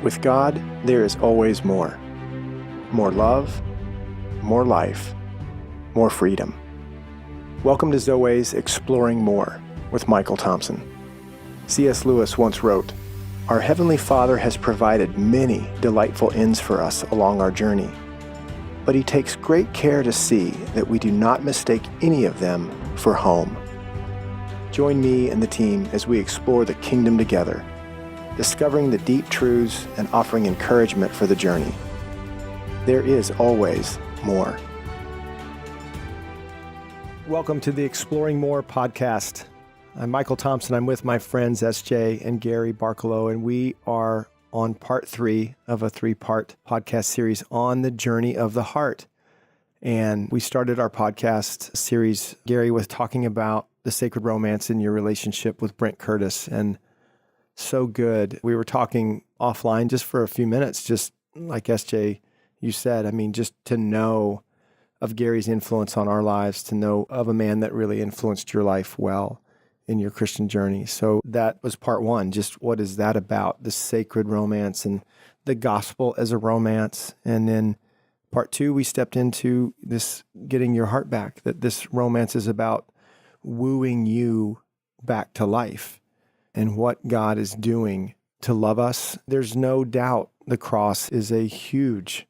With God, there is always more. More love, more life, more freedom. Welcome to Zoweh's Exploring More with Michael Thompson. C.S. Lewis once wrote, "Our Heavenly Father has provided many delightful inns for us along our journey, but He takes great care to see that we do not mistake any of them for home." Join me and the team as we explore the kingdom together, discovering the deep truths and offering encouragement for the journey. There is always more. Welcome to the Exploring More podcast. I'm Michael Thompson. I'm with my friends SJ and Gary Barkalow, and we are on part 3 of a 3-part podcast series on the journey of the heart. And we started our podcast series, Gary, with talking about the sacred romance in your relationship with Brent Curtis, and so good. We were talking offline just for a few minutes, just like SJ, you said. I mean, just to know of Gary's influence on our lives, to know of a man that really influenced your life well in your Christian journey. So that was part 1. Just what is that about? The sacred romance and the gospel as a romance. And then part 2, we stepped into this getting your heart back, that this romance is about wooing you back to life and what God is doing to love us. There's no doubt the cross is a huge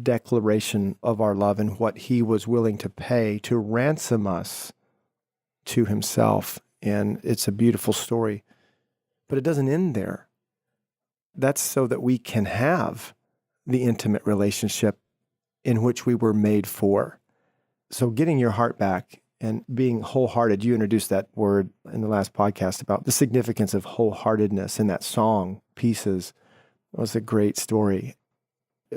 declaration of our love and what He was willing to pay to ransom us to Himself. And it's a beautiful story, but it doesn't end there. That's so that we can have the intimate relationship in which we were made for. So getting your heart back and being wholehearted, you introduced that word in the last podcast about the significance of wholeheartedness in that song, Pieces. It was a great story.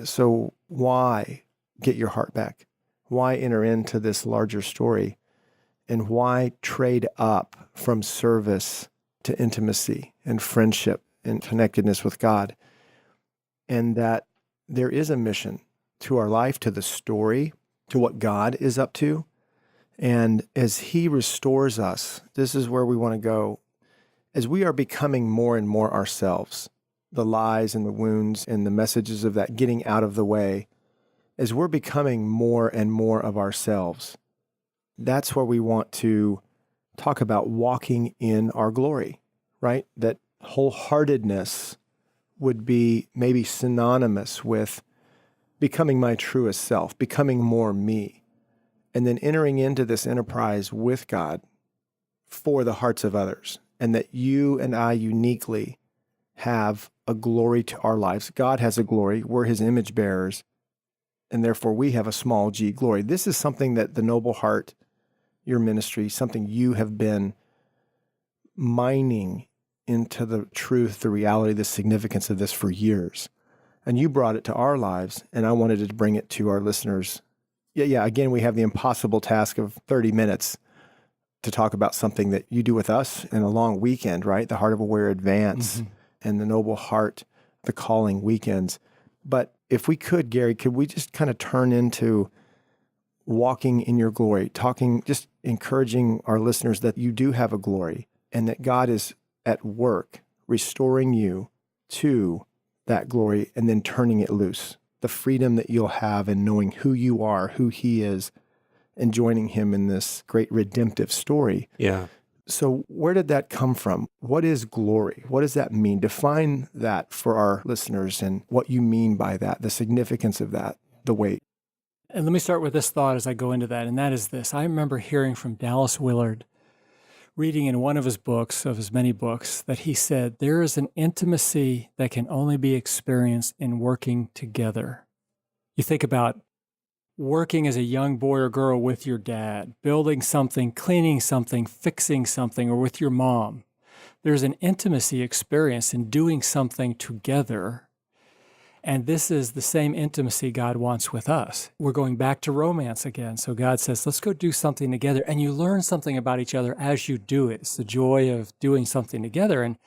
So why get your heart back? Why enter into this larger story? And why trade up from service to intimacy and friendship and connectedness with God? And that there is a mission to our life, to the story, to what God is up to. And as He restores us, this is where we want to go. As we are becoming more and more ourselves, the lies and the wounds and the messages of that getting out of the way, as we're becoming more and more of ourselves, that's where we want to talk about walking in our glory, right? That wholeheartedness would be maybe synonymous with becoming my truest self, becoming more me, and then entering into this enterprise with God for the hearts of others, and that you and I uniquely have a glory to our lives. God has a glory. We're His image bearers, and therefore we have a small g glory. This is something that the Noble Heart, your ministry, something you have been mining into the truth, the reality, the significance of this for years. And you brought it to our lives, and I wanted to bring it to our listeners. Again, we have the impossible task of 30 minutes to talk about something that you do with us in a long weekend, right? The Heart of Aware Advance and the Noble Heart, the Calling weekends. But if we could, Gary, could we just kind of turn into walking in your glory, talking, just encouraging our listeners that you do have a glory and that God is at work restoring you to that glory and then turning it loose. The freedom that you'll have in knowing who you are, who He is, and joining Him in this great redemptive story. Yeah. So where did that come from? What is glory? What does that mean? Define that for our listeners and what you mean by that, the significance of that, the weight. And let me start with this thought as I go into that, and that is this. I remember hearing from Dallas Willard, reading in one of his books, of his many books, that he said, there is an intimacy that can only be experienced in working together. You think about working as a young boy or girl with your dad, building something, cleaning something, fixing something, or with your mom. There's an intimacy experience in doing something together. And this is the same intimacy God wants with us. We're going back to romance again. So God says, let's go do something together. And you learn something about each other as you do it. It's the joy of doing something together. And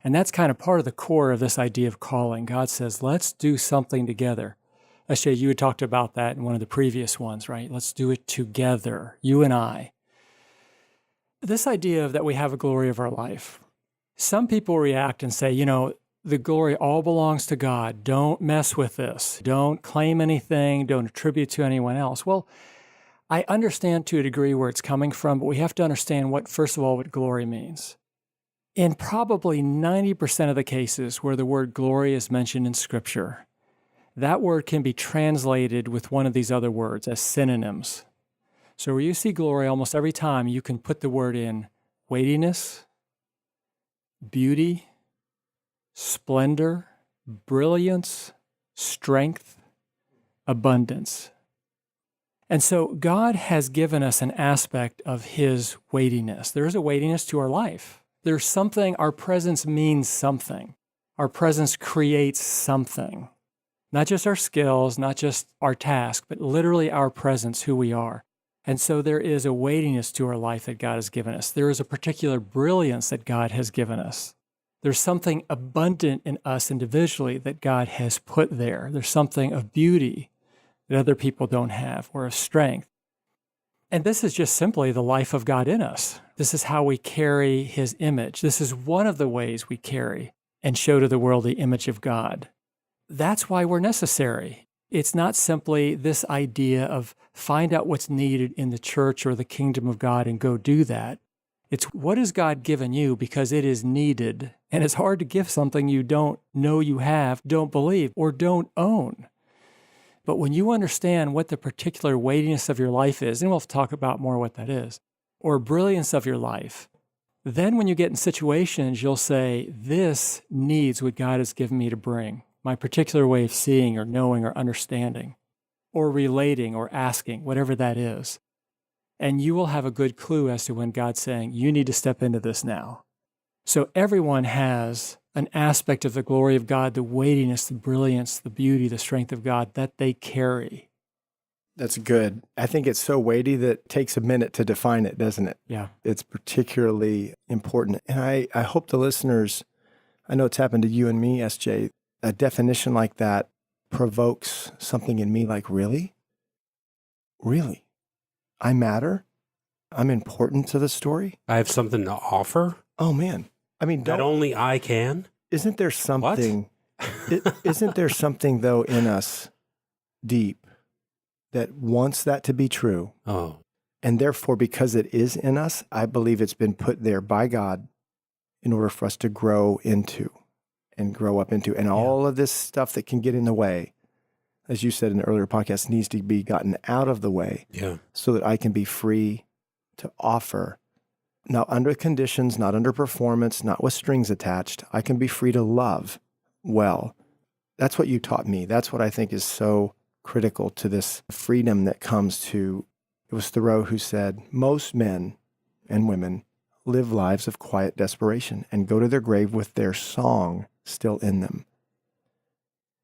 that's kind of part of the core of this idea of calling. God says, let's do something together. Actually, you had talked about that in one of the previous ones, right? Let's do it together, you and I. This idea of that we have a glory of our life. Some people react and say, the glory all belongs to God. Don't mess with this. Don't claim anything. Don't attribute to anyone else. Well, I understand to a degree where it's coming from, but we have to understand first of all, what glory means. In probably 90% of the cases where the word glory is mentioned in Scripture, that word can be translated with one of these other words as synonyms. So where you see glory almost every time, you can put the word in weightiness, beauty, splendor, brilliance, strength, abundance. And so God has given us an aspect of His weightiness. There is a weightiness to our life. There's something, our presence means something. Our presence creates something. Not just our skills, not just our task, but literally our presence, who we are. And so there is a weightiness to our life that God has given us. There is a particular brilliance that God has given us. There's something abundant in us individually that God has put there. There's something of beauty that other people don't have, or of strength. And this is just simply the life of God in us. This is how we carry His image. This is one of the ways we carry and show to the world the image of God. That's why we're necessary. It's not simply this idea of find out what's needed in the church or the kingdom of God and go do that. It's what has God given you because it is needed. And it's hard to give something you don't know you have, don't believe, or don't own. But when you understand what the particular weightiness of your life is, and we'll talk about more what that is, or brilliance of your life, then when you get in situations, you'll say, this needs what God has given me to bring, my particular way of seeing or knowing or understanding, or relating or asking, whatever that is. And you will have a good clue as to when God's saying, you need to step into this now. So everyone has an aspect of the glory of God, the weightiness, the brilliance, the beauty, the strength of God that they carry. That's good. I think it's so weighty that it takes a minute to define it, doesn't it? Yeah. It's particularly important. And I hope the listeners, I know it's happened to you and me, SJ, a definition like that provokes something in me like, really? Really? I matter? I'm important to the story? I have something to offer Oh, man. I mean, that only I can. Isn't there something, isn't there something, though, in us deep that wants that to be true? Oh, And therefore, because it is in us, I believe it's been put there by God in order for us to grow into and grow up into. And all of this stuff that can get in the way, as you said in the earlier podcast, needs to be gotten out of the way so that I can be free to offer. Now, under conditions, not under performance, not with strings attached, I can be free to love well. That's what you taught me. That's what I think is so critical to this freedom that comes to, it was Thoreau who said, most men and women live lives of quiet desperation and go to their grave with their song still in them.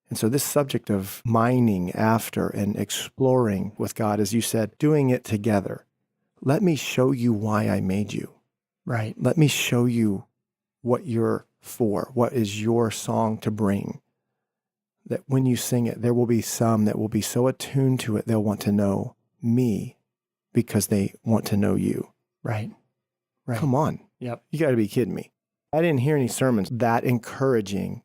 And so this subject of mining after and exploring with God, as you said, doing it together. Let me show you why I made you. Right. Let me show you what you're for, what is your song to bring. That when you sing it, there will be some that will be so attuned to it, they'll want to know me because they want to know you. Right. Right. Come on. Yep. You got to be kidding me. I didn't hear any sermons that encouraging.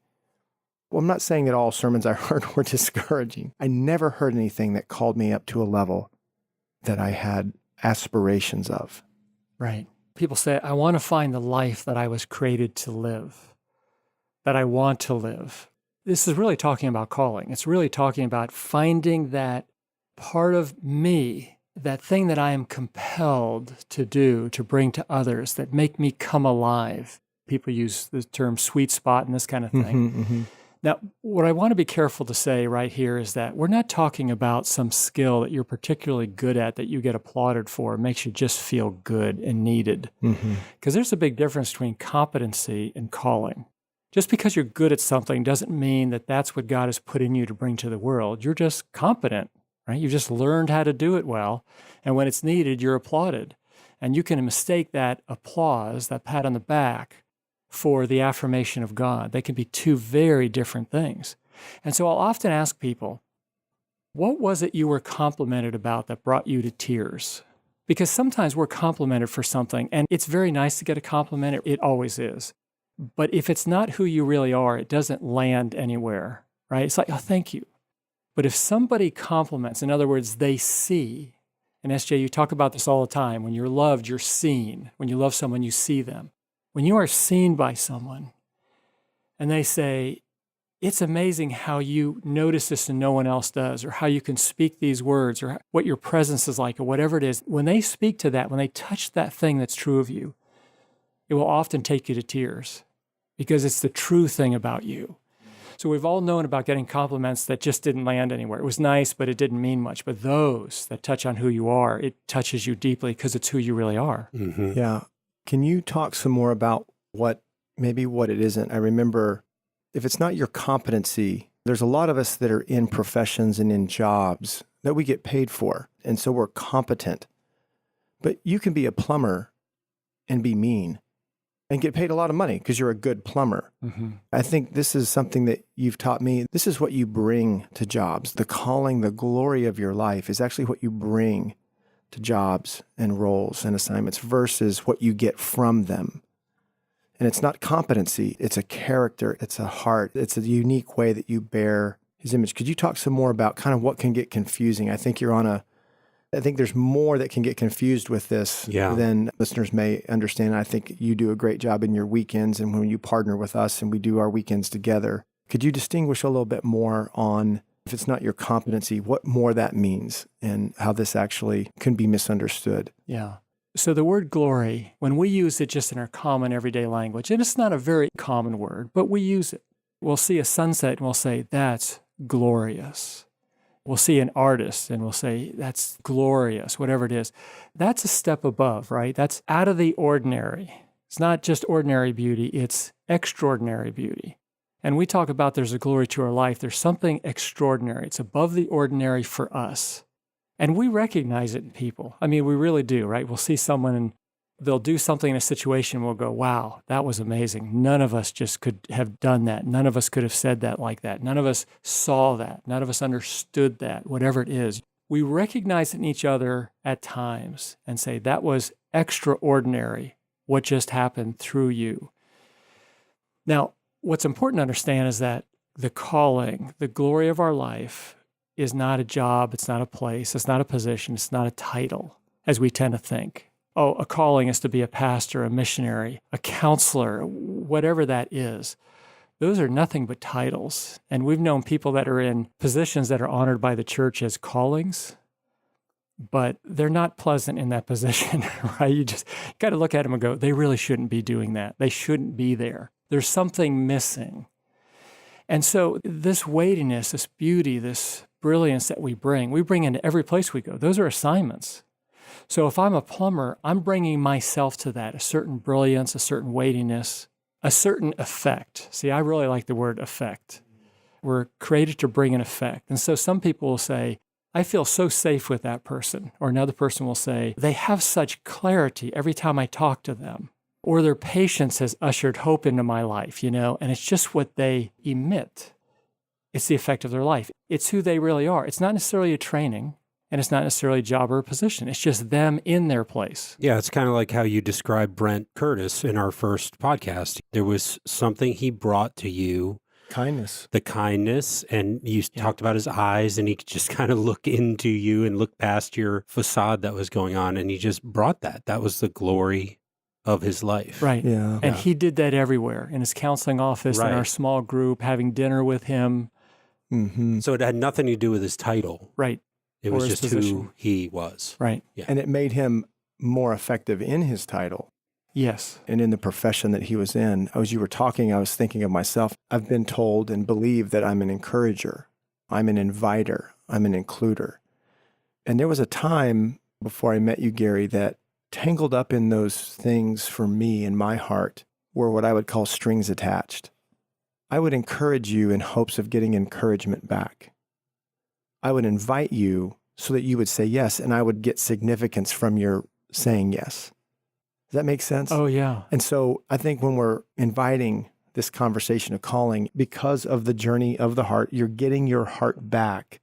Well, I'm not saying that all sermons I heard were discouraging. I never heard anything that called me up to a level that I had aspirations of. Right. People say, I want to find the life that I was created to live, that I want to live. This is really talking about calling. It's really talking about finding that part of me, that thing that I am compelled to do, to bring to others, that make me come alive. People use the term sweet spot and this kind of thing. Now, what I want to be careful to say right here is that we're not talking about some skill that you're particularly good at that you get applauded for. It makes you just feel good and needed. Because there's a big difference between competency and calling. Just because you're good at something doesn't mean that that's what God has put in you to bring to the world. You're just competent, right? You've just learned how to do it well. And when it's needed, you're applauded. And you can mistake that applause, that pat on the back, for the affirmation of God. They can be two very different things. And so I'll often ask people, what was it you were complimented about that brought you to tears? Because sometimes we're complimented for something, and it's very nice to get a compliment. It always is. But if it's not who you really are, it doesn't land anywhere, right? It's like, oh, thank you. But if somebody compliments, in other words, they see, and SJ, you talk about this all the time. When you're loved, you're seen. When you love someone, you see them. When you are seen by someone and they say, it's amazing how you notice this and no one else does, or how you can speak these words, or what your presence is like, or whatever it is. When they speak to that, when they touch that thing that's true of you, it will often take you to tears because it's the true thing about you. So we've all known about getting compliments that just didn't land anywhere. It was nice, but it didn't mean much. But those that touch on who you are, it touches you deeply because it's who you really are. Mm-hmm. Yeah. Can you talk some more about what it isn't? I remember, if it's not your competency, there's a lot of us that are in professions and in jobs that we get paid for, and so we're competent. But you can be a plumber and be mean and get paid a lot of money because you're a good plumber. Mm-hmm. I think this is something that you've taught me. This is what you bring to jobs. The calling, the glory of your life is actually what you bring to jobs and roles and assignments versus what you get from them. And it's not competency, it's a character, it's a heart, it's a unique way that you bear his image. Could you talk some more about kind of what can get confusing? I think there's more that can get confused with this than listeners may understand. I think you do a great job in your weekends and when you partner with us and we do our weekends together. Could you distinguish a little bit more on, if it's not your competency, what more that means and how this actually can be misunderstood? Yeah. So the word glory, when we use it just in our common everyday language, and it's not a very common word, but we use it. We'll see a sunset and we'll say, that's glorious. We'll see an artist and we'll say, that's glorious, whatever it is. That's a step above, right? That's out of the ordinary. It's not just ordinary beauty, it's extraordinary beauty. And we talk about there's a glory to our life. There's something extraordinary. It's above the ordinary for us. And we recognize it in people. I mean, we really do, right? We'll see someone and they'll do something in a situation and we'll go, wow, that was amazing. None of us just could have done that. None of us could have said that like that. None of us saw that. None of us understood that, whatever it is. We recognize it in each other at times and say, that was extraordinary, what just happened through you. Now, what's important to understand is that the calling, the glory of our life is not a job, it's not a place, it's not a position, it's not a title, as we tend to think. Oh, a calling is to be a pastor, a missionary, a counselor, whatever that is. Those are nothing but titles. And we've known people that are in positions that are honored by the church as callings, but they're not pleasant in that position, right? You just got to look at them and go, they really shouldn't be doing that. They shouldn't be there. There's something missing. And so this weightiness, this beauty, this brilliance that we bring into every place we go. Those are assignments. So if I'm a plumber, I'm bringing myself to that, a certain brilliance, a certain weightiness, a certain effect. See, I really like the word effect. We're created to bring an effect. And so some people will say, I feel so safe with that person. Or another person will say, they have such clarity every time I talk to them. Or their patience has ushered hope into my life, and it's just what they emit. It's the effect of their life. It's who they really are. It's not necessarily a training, and it's not necessarily a job or a position. It's just them in their place. Yeah, it's kind of like how you described Brent Curtis in our first podcast. There was something he brought to you. Kindness. The kindness, and you talked about his eyes, and he could just kind of look into you and look past your facade that was going on, and he just brought that. That was the glory of his life. Right. Yeah. And he did that everywhere, in his counseling office, in our small group, having dinner with him. Mm-hmm. So it had nothing to do with his title. Right. It was just who he was. Right. Yeah. And it made him more effective in his title. Yes. And in the profession that he was in. As you were talking, I was thinking of myself. I've been told and believe that I'm an encourager. I'm an inviter. I'm an includer. And there was a time before I met you, Gary, that tangled up in those things for me in my heart were what I would call strings attached. I would encourage you in hopes of getting encouragement back. I would invite you so that you would say yes, and I would get significance from your saying yes. Does that make sense? Oh, yeah. And so I think when we're inviting this conversation of calling, because of the journey of the heart, you're getting your heart back.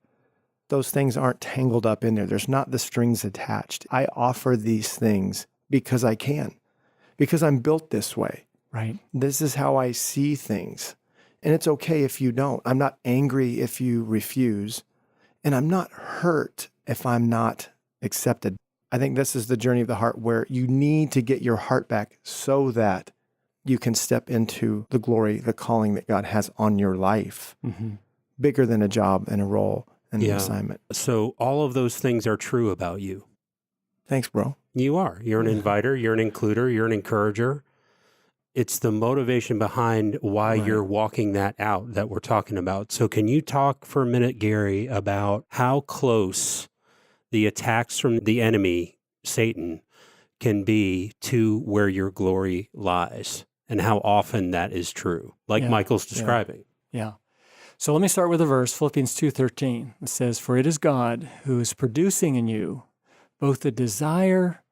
Those things aren't tangled up in there. There's not the strings attached. I offer these things because I can, because I'm built this way. Right. This is how I see things. And it's okay if you don't. I'm not angry if you refuse. And I'm not hurt if I'm not accepted. I think this is the journey of the heart where you need to get your heart back so that you can step into the glory, the calling that God has on your life, bigger than a job and a role and an assignment. So all of those things are true about you. Thanks, bro. You are. You're an inviter. You're an includer. You're an encourager. It's the motivation behind why you're walking that out that we're talking about. So can you talk for a minute, Gary, about how close the attacks from the enemy, Satan, can be to where your glory lies and how often that is true, like Michael's describing? Yeah. So let me start with a verse, Philippians 2:13. It says, "For it is God who is producing in you both the desire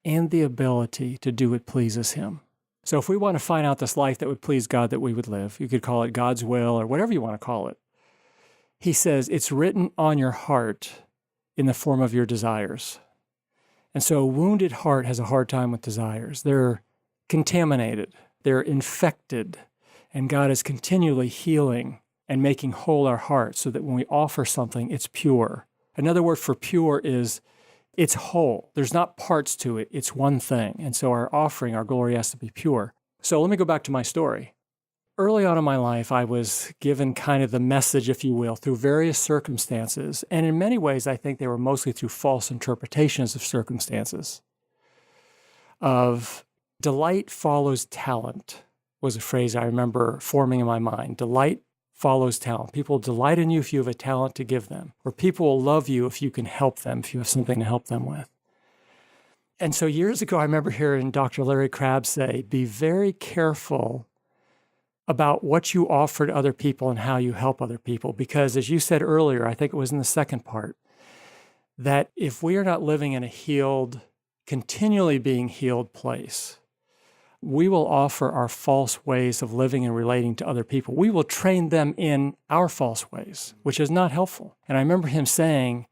and the ability to do what pleases him." So if we want to find out this life that would please God that we would live, you could call it God's will or whatever you want to call it. He says it's written on your heart in the form of your desires. And so a wounded heart has a hard time with desires. They're contaminated, they're infected, and God is continually healing and making whole our hearts so that when we offer something, it's pure. Another word for pure is it's whole. There's not parts to it. It's one thing. And so our offering, our glory has to be pure. So let me go back to my story. Early on in my life, I was given kind of the message, if you will, through various circumstances. And in many ways, I think they were mostly through false interpretations of circumstances. Of delight follows talent was a phrase I remember forming in my mind. Delight follows talent. People delight in you if you have a talent to give them, or people will love you if you can help them, if you have something to help them with. And so years ago, I remember hearing Dr. Larry Crabb say, be very careful about what you offer to other people and how you help other people. Because as you said earlier, I think it was in the second part, that if we are not living in a healed, continually being healed place, we will offer our false ways of living and relating to other people. We will train them in our false ways, which is not helpful. And I remember him saying,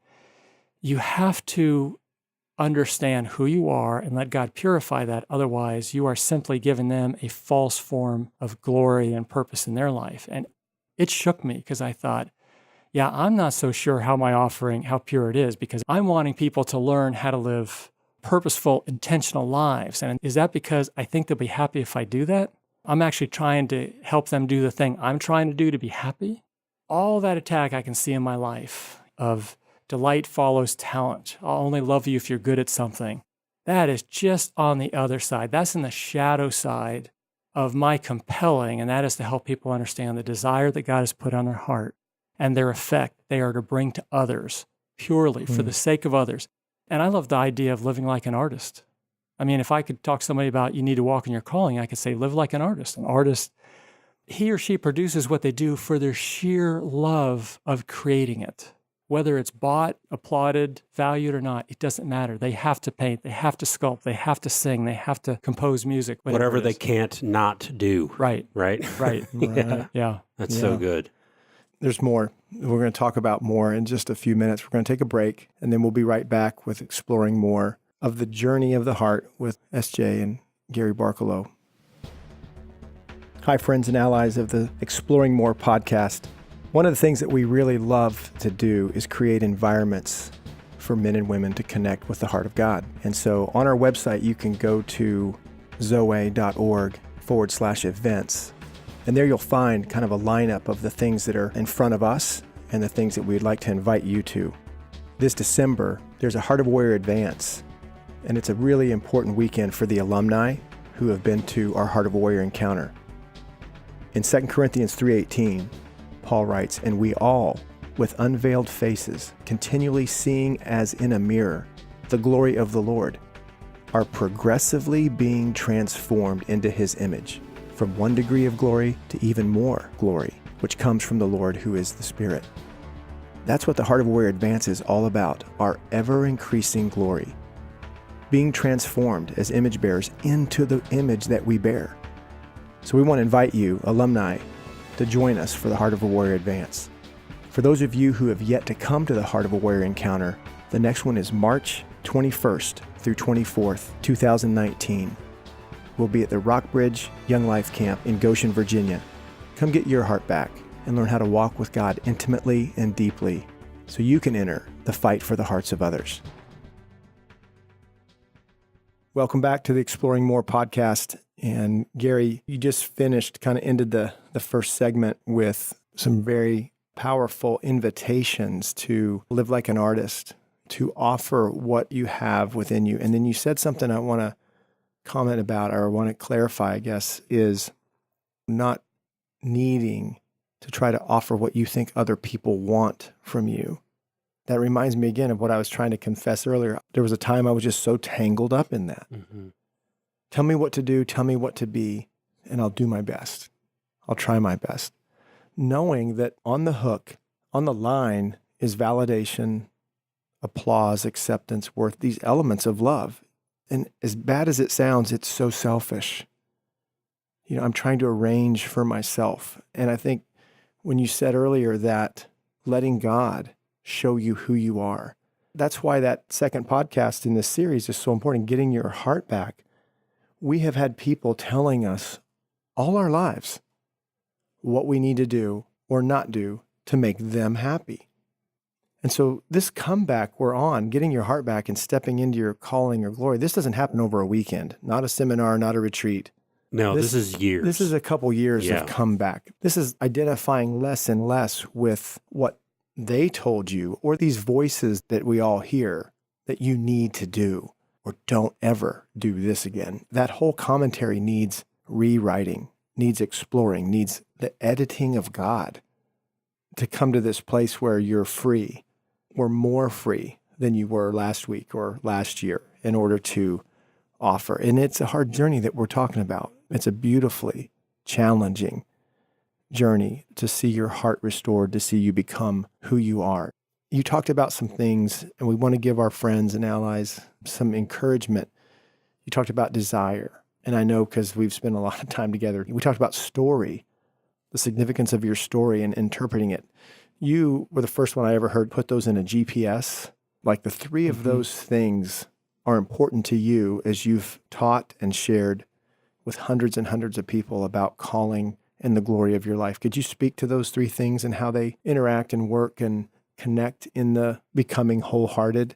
you have to understand who you are and let God purify that. Otherwise, you are simply giving them a false form of glory and purpose in their life. And it shook me because I thought, yeah, I'm not so sure how my offering, how pure it is, because I'm wanting people to learn how to live purposeful, intentional lives. And is that because I think they'll be happy if I do that? I'm actually trying to help them do the thing I'm trying to do to be happy. All that attack I can see in my life of delight follows talent. I'll only love you if you're good at something. That is just on the other side. That's in the shadow side of my compelling, and that is to help people understand the desire that God has put on their heart and their effect they are to bring to others purely for the sake of others. And I love the idea of living like an artist. I mean, if I could talk to somebody about you need to walk in your calling, I could say, live like an artist. An artist, he or she produces what they do for their sheer love of creating it. Whether it's bought, applauded, valued or not, it doesn't matter. They have to paint, they have to sculpt, they have to sing, they have to compose music. Whatever they can't not do. Right. Right? Right. Yeah. That's so good. There's more. We're going to talk about more in just a few minutes. We're going to take a break, and then we'll be right back with exploring more of the journey of the heart with SJ and Gary Barkalow. Hi, friends and allies of the Exploring More podcast. One of the things that we really love to do is create environments for men and women to connect with the heart of God. And so on our website, you can go to zoweh.org/events. And there you'll find kind of a lineup of the things that are in front of us and the things that we'd like to invite you to. This December, there's a Heart of Warrior Advance, and it's a really important weekend for the alumni who have been to our Heart of Warrior encounter. In 2 Corinthians 3:18, Paul writes, "And we all, with unveiled faces, continually seeing as in a mirror the glory of the Lord, are progressively being transformed into his image, from one degree of glory to even more glory, which comes from the Lord who is the Spirit." That's what the Heart of Warrior Advance is all about, our ever-increasing glory, being transformed as image bearers into the image that we bear. So we want to invite you, alumni, to join us for the Heart of a Warrior Advance. For those of you who have yet to come to the Heart of a Warrior encounter, the next one is March 21st through 24th, 2019. we'll be at the Rockbridge Young Life Camp in Goshen, Virginia. Come get your heart back and learn how to walk with God intimately and deeply so you can enter the fight for the hearts of others. Welcome back to the Exploring More podcast. And Gary, you just finished, kind of ended the first segment with some very powerful invitations to live like an artist, to offer what you have within you. And then you said something I want to comment about, or want to clarify, I guess, is not needing to try to offer what you think other people want from you. That reminds me again of what I was trying to confess earlier. There was a time I was just so tangled up in that. Mm-hmm. Tell me what to do, tell me what to be, and I'll do my best. I'll try my best. Knowing that on the hook, on the line, is validation, applause, acceptance, worth, these elements of love. And as bad as it sounds, it's so selfish. I'm trying to arrange for myself. And I think when you said earlier that letting God show you who you are, that's why that second podcast in this series is so important, getting your heart back. We have had people telling us all our lives what we need to do or not do to make them happy. And so this comeback we're on, getting your heart back and stepping into your calling or glory, this doesn't happen over a weekend, not a seminar, not a retreat. No, this is years. This is a couple years of comeback. This is identifying less and less with what they told you, or these voices that we all hear that you need to do, or don't ever do this again. That whole commentary needs rewriting, needs exploring, needs the editing of God to come to this place where you're free, or more free than you were last week or last year, in order to offer. And it's a hard journey that we're talking about. It's a beautifully challenging journey to see your heart restored, to see you become who you are. You talked about some things, and we want to give our friends and allies some encouragement. You talked about desire, and I know because we've spent a lot of time together. We talked about story, the significance of your story and interpreting it. You were the first one I ever heard put those in a GPS. Like the three of those things are important to you as you've taught and shared with hundreds and hundreds of people about calling and the glory of your life. Could you speak to those three things and how they interact and work and connect in the becoming wholehearted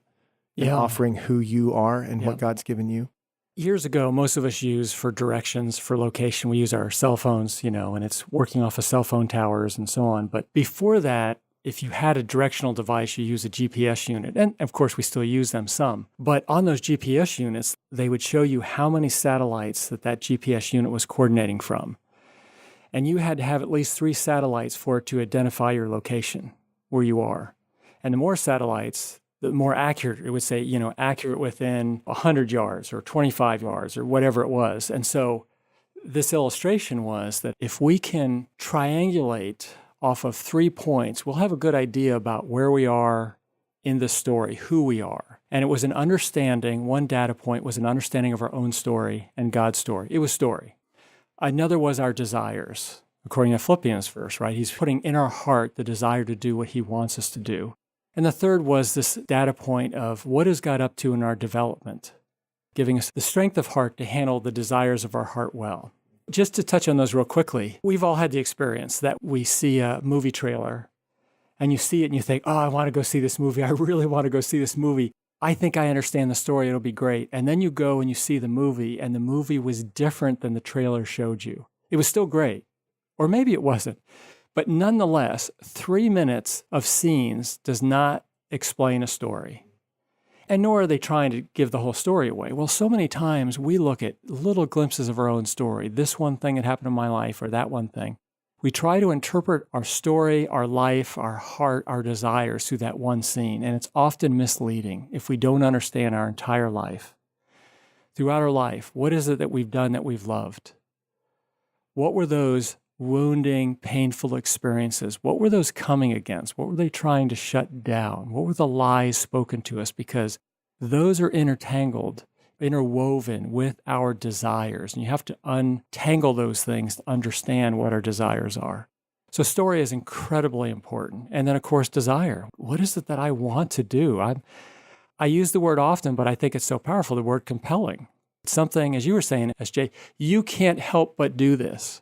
and offering who you are and what God's given you? Years ago, most of us use for directions, for location, we use our cell phones, and it's working off of cell phone towers and so on. But before that, if you had a directional device, you use a GPS unit. And of course, we still use them some. But on those GPS units, they would show you how many satellites that GPS unit was coordinating from. And you had to have at least 3 satellites for it to identify your location, where you are. And the more satellites, the more accurate. It would say, accurate within 100 yards or 25 yards or whatever it was. And so this illustration was that if we can triangulate off of 3 points, we'll have a good idea about where we are in the story, who we are. And it was an understanding, one data point was an understanding of our own story and God's story. It was story. Another was our desires, according to Philippians verse, right? He's putting in our heart the desire to do what he wants us to do. And the third was this data point of what is God up to in our development, giving us the strength of heart to handle the desires of our heart well. Just to touch on those real quickly, we've all had the experience that we see a movie trailer and you see it and you think, oh, I want to go see this movie. I really want to go see this movie. I think I understand the story. It'll be great. And then you go and you see the movie and the movie was different than the trailer showed you. It was still great. Or maybe it wasn't. But nonetheless, 3 minutes of scenes does not explain a story. And nor are they trying to give the whole story away. Well, so many times we look at little glimpses of our own story. This one thing that happened in my life or that one thing. We try to interpret our story, our life, our heart, our desires through that one scene. And it's often misleading if we don't understand our entire life. Throughout our life, what is it that we've done that we've loved? What were those wounding, painful experiences? What were those coming against? What were they trying to shut down? What were the lies spoken to us? Because those are interwoven with our desires. And you have to untangle those things to understand what our desires are. So story is incredibly important. And then, of course, desire. What is it that I want to do? I use the word often, but I think it's so powerful, the word compelling. Something, as you were saying, SJ, you can't help but do this.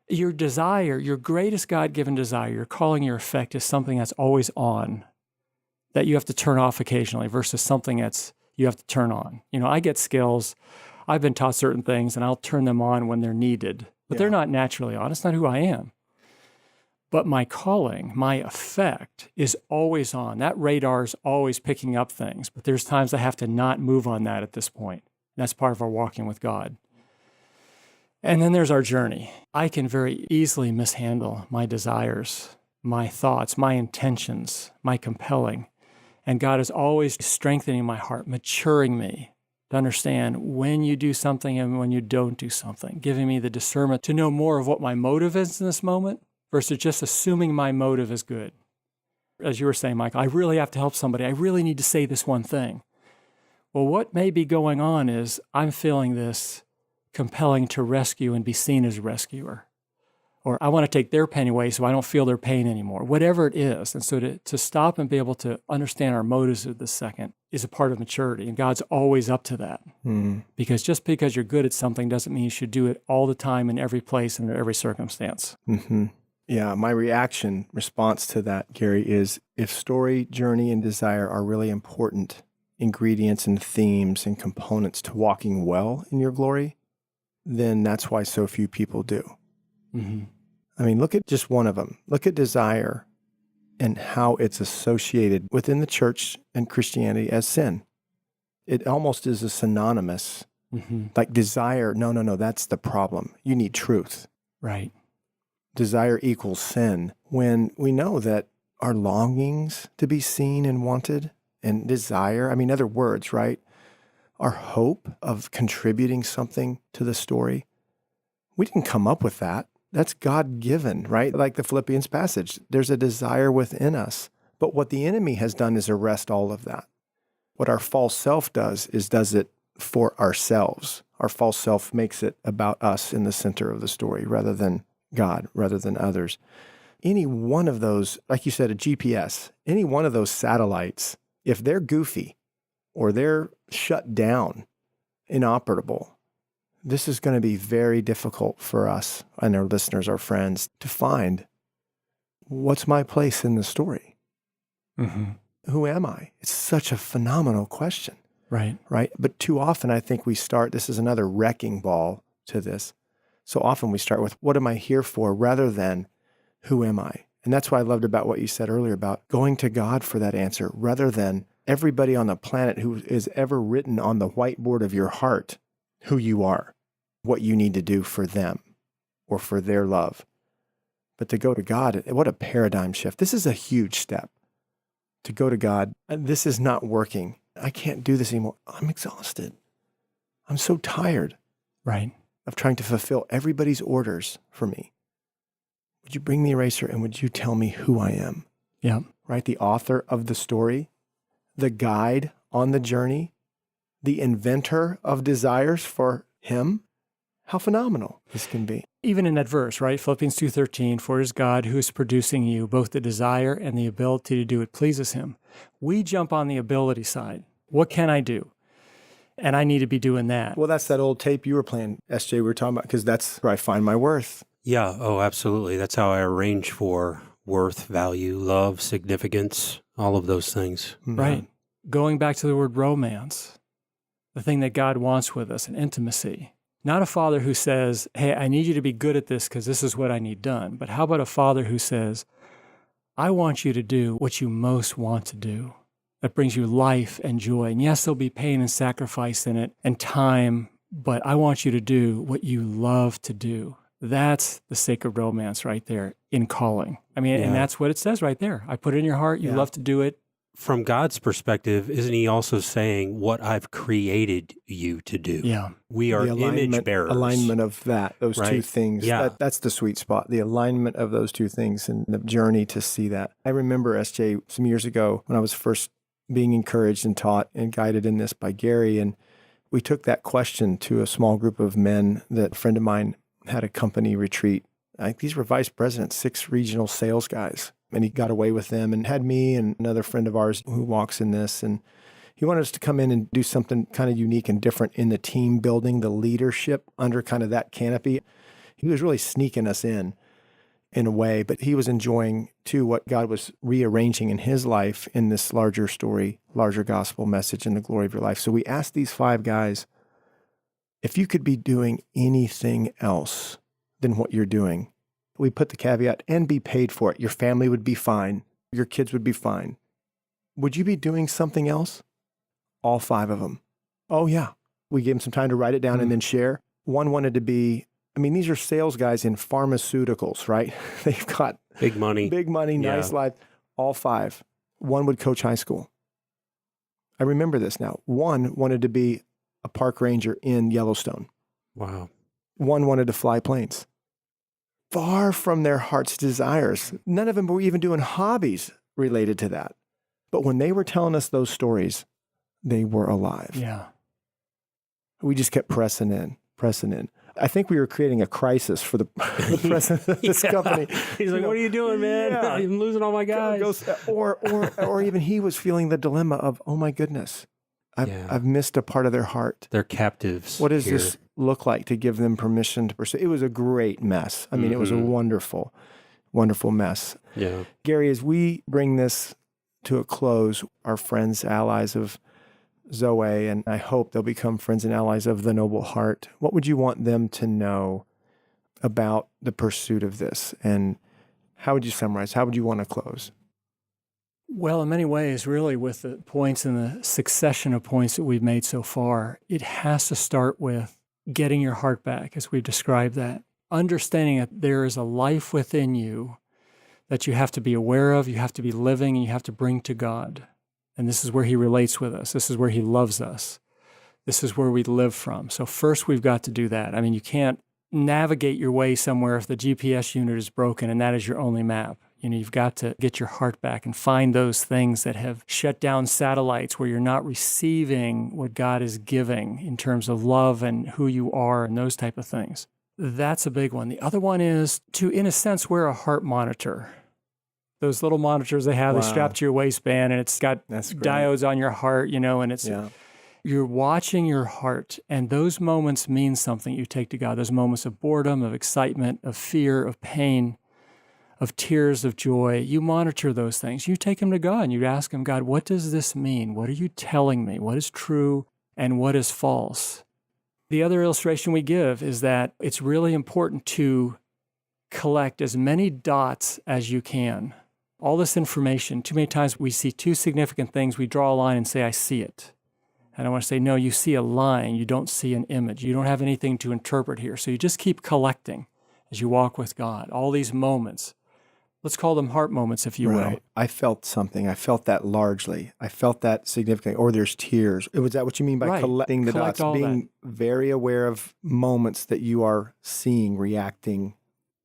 Your desire, your greatest God-given desire, your calling, your effect is something that's always on, that you have to turn off occasionally versus something that's you have to turn on. I get skills. I've been taught certain things, and I'll turn them on when they're needed. But they're not naturally on. It's not who I am. But my calling, my effect is always on. That radar is always picking up things. But there's times I have to not move on that at this point. That's part of our walking with God. And then there's our journey. I can very easily mishandle my desires, my thoughts, my intentions, my compelling. And God is always strengthening my heart, maturing me to understand when you do something and when you don't do something, giving me the discernment to know more of what my motive is in this moment versus just assuming my motive is good. As you were saying, Michael, I really have to help somebody. I really need to say this one thing. Well, what may be going on is I'm feeling this compelling to rescue and be seen as a rescuer. Or I want to take their pain away so I don't feel their pain anymore, whatever it is. And so to stop and be able to understand our motives of this second is a part of maturity. And God's always up to that. Because just because you're good at something doesn't mean you should do it all the time in every place and in every circumstance. Yeah, my response to that, Gary, is if story, journey, and desire are really important ingredients and themes and components to walking well in your glory, then that's why so few people do. I mean, look at just one of them. Look at desire and how it's associated within the church and Christianity as sin. It almost is a synonymous, like desire. No, that's the problem. You need truth. Right. Desire equals sin when we know that our longings to be seen and wanted and desire, other words, right? Our hope of contributing something to the story, we didn't come up with that. That's God-given, right? Like the Philippians passage, there's a desire within us. But what the enemy has done is arrest all of that. What our false self does it for ourselves. Our false self makes it about us in the center of the story rather than God, rather than others. Any one of those, like you said, a GPS, any one of those satellites, if they're goofy or they're shut down, inoperable, this is going to be very difficult for us and our listeners, our friends, to find what's my place in the story. Who am I? It's such a phenomenal question. Right. But too often I think we start, this is another wrecking ball to this. So often we start with, what am I here for, rather than, who am I? And that's what I loved about what you said earlier about going to God for that answer, rather than everybody on the planet who is ever written on the whiteboard of your heart who you are, what you need to do for them or for their love. But to go to God, what a paradigm shift. This is a huge step. To go to God, this is not working. I can't do this anymore. I'm exhausted. I'm so tired. Right. Of trying to fulfill everybody's orders for me. Would you bring the eraser and would you tell me who I am? Yeah. Right? The author of the story, the guide on the journey, the inventor of desires for him. How phenomenal this can be. Even in that verse, right? Philippians 2:13, for it is God who is producing you both the desire and the ability to do what pleases him. We jump on the ability side. What can I do? And I need to be doing that. Well, that's that old tape you were playing, SJ, we were talking about, because that's where I find my worth. Yeah, absolutely. That's how I arrange for worth, value, love, significance, all of those things. Right. Going back to the word romance, the thing that God wants with us, an intimacy. Not a father who says, hey, I need you to be good at this because this is what I need done. But how about a father who says, I want you to do what you most want to do. That brings you life and joy. And yes, there'll be pain and sacrifice in it and time, but I want you to do what you love to do. That's the sacred romance right there in calling. And that's what it says right there. I put it in your heart. You love to do it. From God's perspective, isn't he also saying what I've created you to do? Yeah. We are image bearers. Alignment of those two things. Yeah. That's the sweet spot, the alignment of those two things and the journey to see that. I remember, SJ, some years ago when I was first being encouraged and taught and guided in this by Gary, and we took that question to a small group of men that a friend of mine had a company retreat. I think these were vice presidents, 6 regional sales guys. And he got away with them and had me and another friend of ours who walks in this. And He wanted us to come in and do something kind of unique and different in the team building, the leadership under kind of that canopy. He was really sneaking us in a way, but he was enjoying too what God was rearranging in his life in this larger story, larger gospel message in the glory of your life. So we asked these 5 guys, if you could be doing anything else than what you're doing, we put the caveat, and be paid for it. Your family would be fine. Your kids would be fine. Would you be doing something else? All 5 of them. Oh yeah. We gave them some time to write it down and then share. One wanted to be, these are sales guys in pharmaceuticals, right? They've got big money, nice life. All 5. One would coach high school. I remember this now. One wanted to be a park ranger in Yellowstone. Wow. One wanted to fly planes. Far from their heart's desires. None of them were even doing hobbies related to that. But when they were telling us those stories, they were alive. Yeah. We just kept pressing in. I think we were creating a crisis for the president of this company. He's like, what are you doing, man? Yeah. I'm losing all my guys. Or even he was feeling the dilemma of, oh my goodness, I've missed a part of their heart. They're captives. What does this look like to give them permission to pursue? It was a great mess. It was a wonderful, wonderful mess. Yeah. Gary, as we bring this to a close, our friends, allies of Zoweh, and I hope they'll become friends and allies of the Noble Heart, what would you want them to know about the pursuit of this? And how would you summarize? How would you want to close? Well, in many ways, really, with the points and the succession of points that we've made so far, it has to start with getting your heart back, as we've described that. Understanding that there is a life within you that you have to be aware of, you have to be living, and you have to bring to God. And this is where he relates with us. This is where he loves us. This is where we live from. So first, we've got to do that. You can't navigate your way somewhere if the GPS unit is broken and that is your only map. You've got to get your heart back and find those things that have shut down satellites where you're not receiving what God is giving in terms of love and who you are and those type of things. That's a big one. The other one is to, in a sense, wear a heart monitor. Those little monitors they have, they strap to your waistband, and it's got diodes on your heart, and it's you're watching your heart, and those moments mean something you take to God. Those moments of boredom, of excitement, of fear, of pain, of tears, of joy. You monitor those things. You take them to God, and you ask him, God, what does this mean? What are you telling me? What is true and what is false? The other illustration we give is that it's really important to collect as many dots as you can. All this information, too many times we see 2 significant things, we draw a line and say, I see it. And I want to say, no, you see a line, you don't see an image. You don't have anything to interpret here. So you just keep collecting as you walk with God. All these moments, let's call them heart moments, if you will. I felt something. I felt that largely. I felt that significantly. Or there's tears. Was that what you mean by collecting the dots? Being very aware of moments that you are seeing, reacting.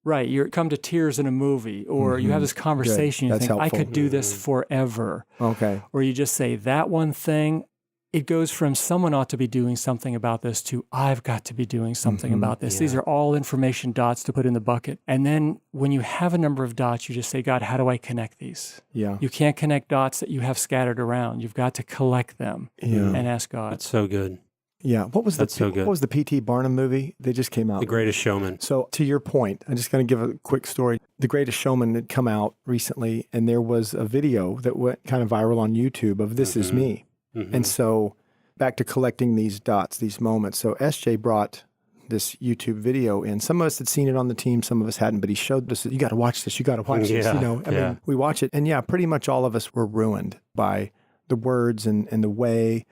Right. You come to tears in a movie, or you have this conversation, you think, helpful. I could do this forever. Okay. Or you just say, that one thing, it goes from someone ought to be doing something about this to I've got to be doing something about this. Yeah. These are all information dots to put in the bucket. And then when you have a number of dots, you just say, God, how do I connect these? Yeah. You can't connect dots that you have scattered around. You've got to collect them and ask God. That's so good. Yeah. What was the P.T. Barnum movie? They just came out. The Greatest Showman. So to your point, I'm just going to give a quick story. The Greatest Showman had come out recently, and there was a video that went kind of viral on YouTube of This Is Me. And so back to collecting these dots, these moments. So SJ brought this YouTube video in. Some of us had seen it on the team, some of us hadn't, but he showed us, you got to watch this, you got to watch this. I mean, we watch it, and pretty much all of us were ruined by the words and the way.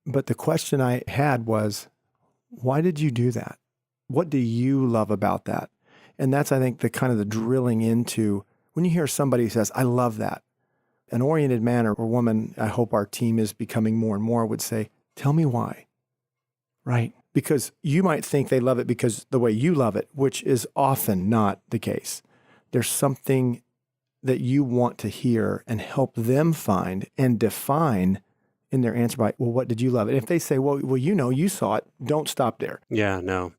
But the question I had was, why did you do that? What do you love about that? And that's, I think, the kind of the drilling into when you hear somebody who says, I love that. An oriented man or woman, I hope our team is becoming more and more, would say, tell me why. Right. Because you might think they love it because the way you love it, which is often not the case. There's something that you want to hear and help them find and define in their answer by, well, what did you love it? If they say, well, you saw it, don't stop there. Yeah, no,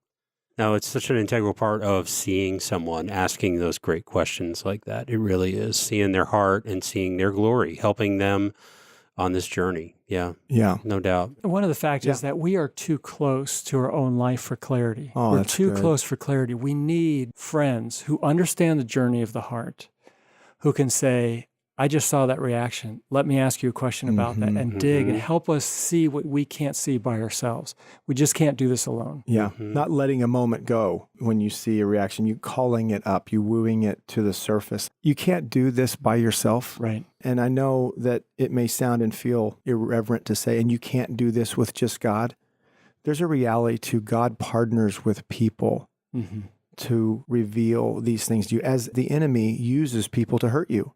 it's such an integral part of seeing someone, asking those great questions like that. It really is seeing their heart and seeing their glory, helping them on this journey. Yeah. Yeah. No doubt. One of the facts Yeah. is that we are too close to our own life for clarity. Oh, We're that's too good. close for clarity. We need friends who understand the journey of the heart, who can say, I just saw that reaction. Let me ask you a question about that, and dig and help us see what we can't see by ourselves. We just can't do this alone. Yeah. Not letting a moment go when you see a reaction, you calling it up, you wooing it to the surface. You can't do this by yourself. Right. And I know that it may sound and feel irreverent to say, and you can't do this with just God. There's a reality to God partners with people to reveal these things to you, as the enemy uses people to hurt you.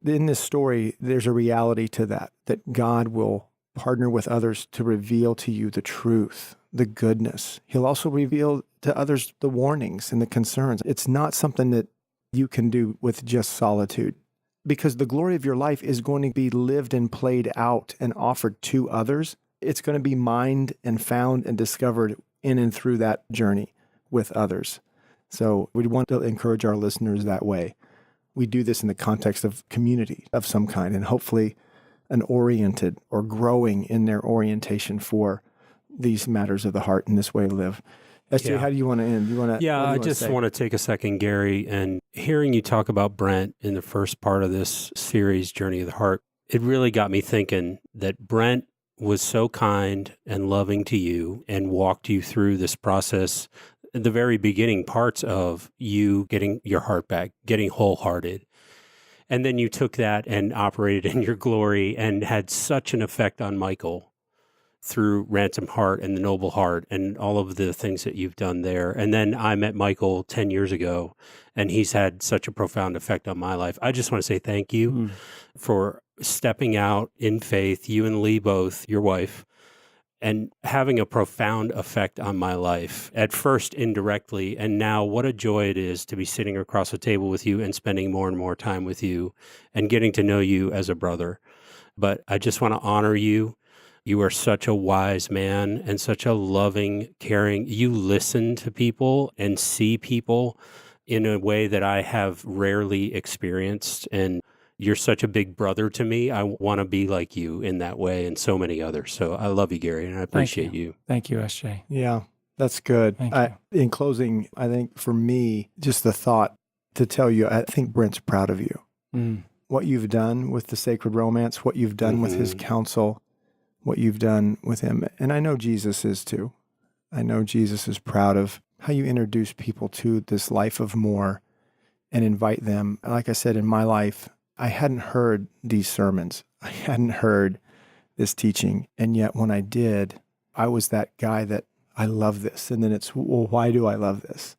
In this story, there's a reality to that God will partner with others to reveal to you the truth, the goodness. He'll also reveal to others the warnings and the concerns. It's not something that you can do with just solitude, because the glory of your life is going to be lived and played out and offered to others. It's going to be mined and found and discovered in and through that journey with others. So we want to encourage our listeners that way. We do this in the context of community of some kind, and hopefully an oriented or growing in their orientation for these matters of the heart in this way to live. SJ, how do you want to end? I just want to take a second, Gary, and hearing you talk about Brent in the first part of this series, Journey of the Heart, it really got me thinking that Brent was so kind and loving to you and walked you through this process, the very beginning parts of you getting your heart back, getting wholehearted. And then you took that and operated in your glory and had such an effect on Michael through Ransom Heart and the Noble Heart and all of the things that you've done there. And then I met Michael 10 years ago, and he's had such a profound effect on my life. I just want to say thank you for stepping out in faith, you and Lee both, your wife, and having a profound effect on my life, at first indirectly, and now what a joy it is to be sitting across the table with you and spending more and more time with you and getting to know you as a brother. But I just want to honor you. You are such a wise man and such a loving, caring. You listen to people and see people in a way that I have rarely experienced, and you're such a big brother to me. I want to be like you in that way and so many others. So I love you, Gary, and I appreciate you. Thank you, SJ. Yeah, that's good. Thank you. In closing, I think for me, just the thought to tell you, I think Brent's proud of you. What you've done with the Sacred Romance, what you've done with his counsel, what you've done with him. And I know Jesus is too. I know Jesus is proud of how you introduce people to this life of more and invite them. Like I said, in my life, I hadn't heard these sermons. I hadn't heard this teaching. And yet when I did, I was that guy that I love this. And then it's, well, why do I love this?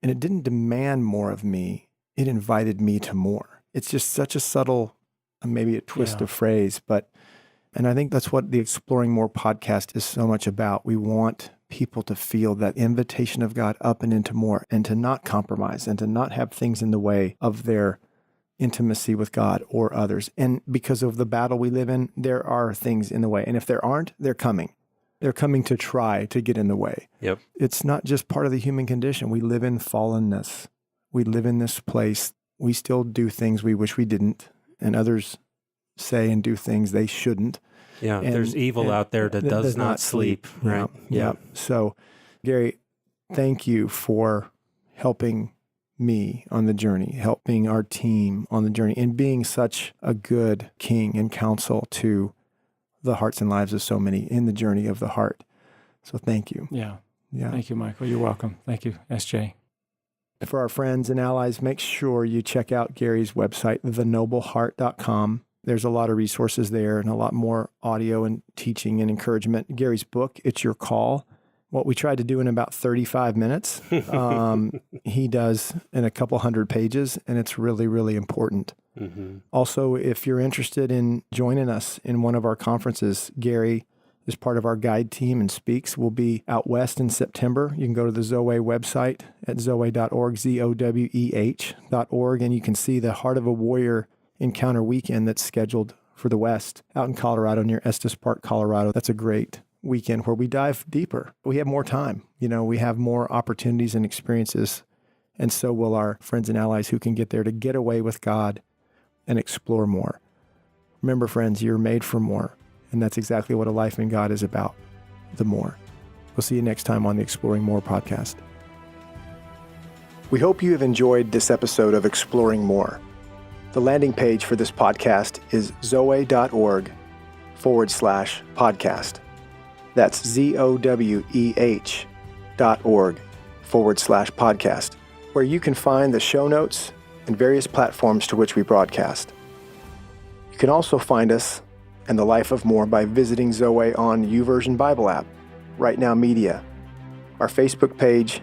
And it didn't demand more of me. It invited me to more. It's just such a subtle, maybe a twist of phrase, and I think that's what the Exploring More podcast is so much about. We want people to feel that invitation of God up and into more, and to not compromise and to not have things in the way of their intimacy with God or others. And because of the battle we live in, there are things in the way. And if there aren't, they're coming. They're coming to try to get in the way. Yep. It's not just part of the human condition. We live in fallenness. We live in this place. We still do things we wish we didn't, and others say and do things they shouldn't. Yeah, there's evil out there that does not sleep. Right. Yeah. So, Gary, thank you for helping me on the journey, helping our team on the journey, and being such a good king and counsel to the hearts and lives of so many in the journey of the heart. So thank you. Yeah. Yeah. Thank you, Michael. You're welcome. Thank you, SJ. For our friends and allies, make sure you check out Gary's website, thenobleheart.com. There's a lot of resources there and a lot more audio and teaching and encouragement. Gary's book, It's Your Call, what we tried to do in about 35 minutes, he does in a couple hundred pages, and it's really, really important. Also, if you're interested in joining us in one of our conferences, Gary is part of our guide team and speaks. We'll be out west in September. You can go to the Zoweh website at zoweh.org, zoweh.org, and you can see the Heart of a Warrior Encounter Weekend that's scheduled for the West out in Colorado, near Estes Park, Colorado. That's a great weekend where we dive deeper. We have more time. We have more opportunities and experiences, and so will our friends and allies who can get there to get away with God and explore more. Remember, friends, you're made for more. And that's exactly what a life in God is about, the more. We'll see you next time on the Exploring More podcast. We hope you have enjoyed this episode of Exploring More. The landing page for this podcast is zoweh.org/podcast. That's ZOWEH.org/podcast, where you can find the show notes and various platforms to which we broadcast. You can also find us and the Life of More by visiting Zoweh on YouVersion Bible app, Right Now Media, our Facebook page,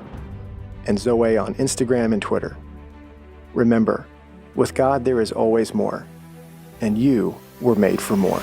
and Zoweh on Instagram and Twitter. Remember, with God there is always more, and you were made for more.